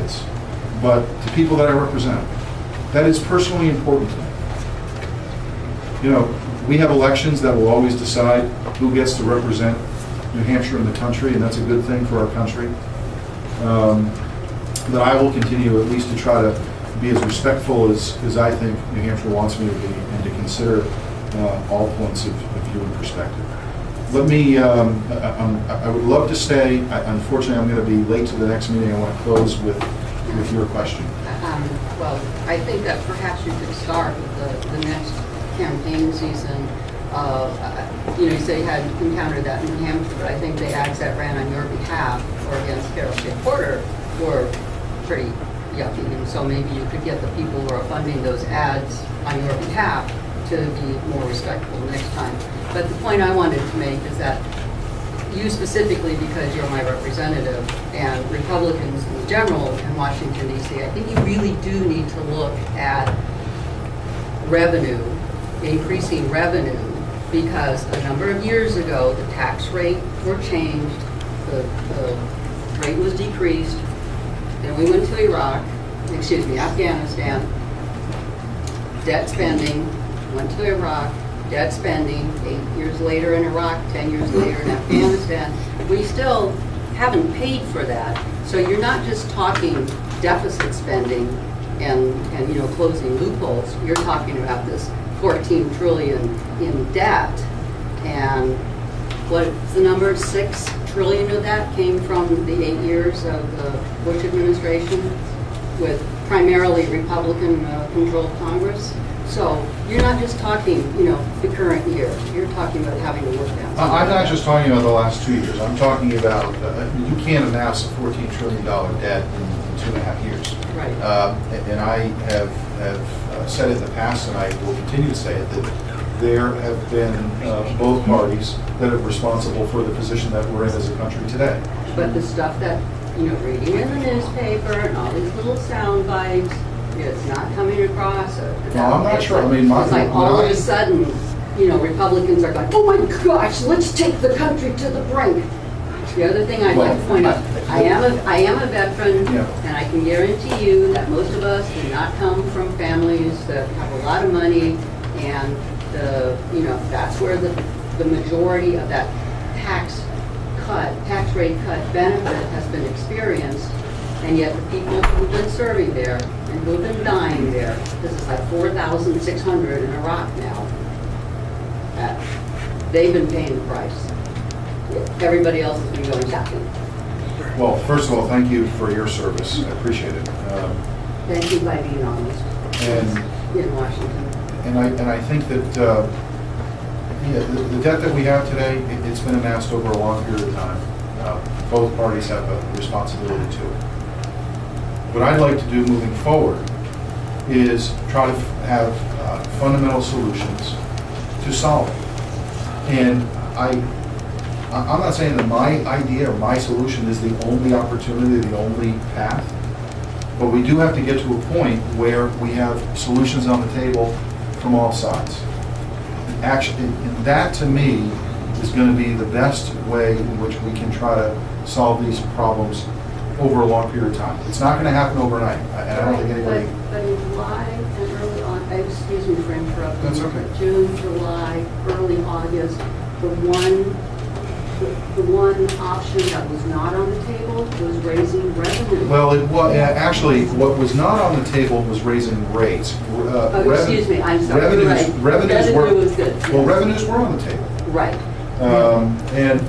candidates, but to people that I represent. That is personally important to me. You know, we have elections that will always decide who gets to represent New Hampshire in the country, and that's a good thing for our country. But I will continue at least to try to be as respectful as I think New Hampshire wants me to be, and to consider all points of view and perspective. Let me, I would love to stay. Unfortunately, I'm going to be late to the next meeting. I want to close with your question. Well, I think that perhaps you could start with the next campaign season. You say you hadn't encountered that in New Hampshire, but I think the ads that ran on your behalf or against Carol State Porter were pretty yucky. And so maybe you could get the people who are funding those ads on your behalf to be more respectful next time. But the point I wanted to make is that you specifically, because you're my representative, and Republicans in general in Washington, D.C., I think you really do need to look at revenue, increasing revenue, because a number of years ago, the tax rate were changed, the rate was decreased, then we went to Afghanistan, debt spending, went to Iraq, debt spending, 8 years later in Iraq, 10 years later in Afghanistan. We still haven't paid for that. So you're not just talking deficit spending and closing loopholes. You're talking about this 14 trillion in debt. And what's the number? 6 trillion of that came from the 8 years of the Bush administration with primarily Republican-controlled Congress. So you're not just talking, the current year. You're talking about having to work down. I'm not just talking about the last 2 years. I'm talking about, you can't amass a $14 trillion debt in 2.5 years. Right. And I have said in the past, and I will continue to say it, that there have been both parties that are responsible for the position that we're in as a country today. But the stuff that, reading in the newspaper and all these little sound bites, it's not coming across. No, I'm not sure. I mean, it's like all of a sudden, Republicans are going, oh my gosh, let's take the country to the brink. The other thing I'd like to point out, I am a veteran, and I can guarantee you that most of us do not come from families that have a lot of money, and that's where the majority of that tax rate cut benefit has been experienced. And yet the people who've been serving there and who've been dying there, this is like 4,600 in Iraq now, they've been paying the price. Everybody else has been going shopping. Well, first of all, thank you for your service. I appreciate it. Thank you by being honest in Washington. And I think that the debt that we have today, it's been amassed over a long period of time. Both parties have a responsibility to it. What I'd like to do moving forward is try to have fundamental solutions to solve it. And I'm not saying that my idea or my solution is the only opportunity, the only path, but we do have to get to a point where we have solutions on the table from all sides. Actually, and that to me is going to be the best way in which we can try to solve these problems over a long period of time. It's not going to happen overnight. I don't think anybody... But in July and early on, excuse me for interrupting. That's okay. June, July, early August, the one option that was not on the table was raising revenue. Well, actually, what was not on the table was raising rates. Excuse me, I'm sorry. Revenues was good. Well, revenues were on the table. Right. And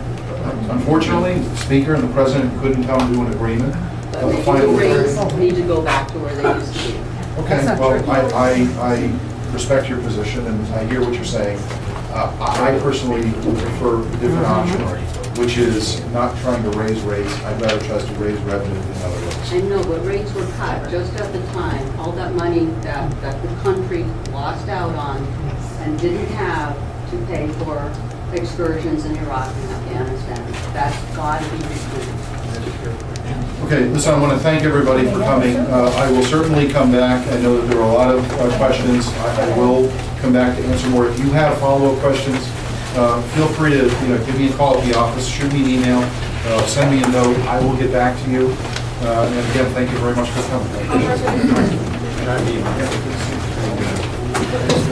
unfortunately, the Speaker and the President couldn't come to an agreement. The rates need to go back to where they used to be. Okay, well, I respect your position and I hear what you're saying. I personally would prefer a different option, which is not trying to raise rates. I'd rather try to raise revenue in other ways. I know, but rates were cut just at the time. All that money that the country lost out on and didn't have to pay for excursions in Iraq and Afghanistan. That's got to be reduced. Okay, listen, I want to thank everybody for coming. I will certainly come back. I know that there are a lot of questions. I will come back to answer more. If you have follow-up questions, feel free to give me a call at the office, shoot me an email, send me a note. I will get back to you. And again, thank you very much for coming. Good idea.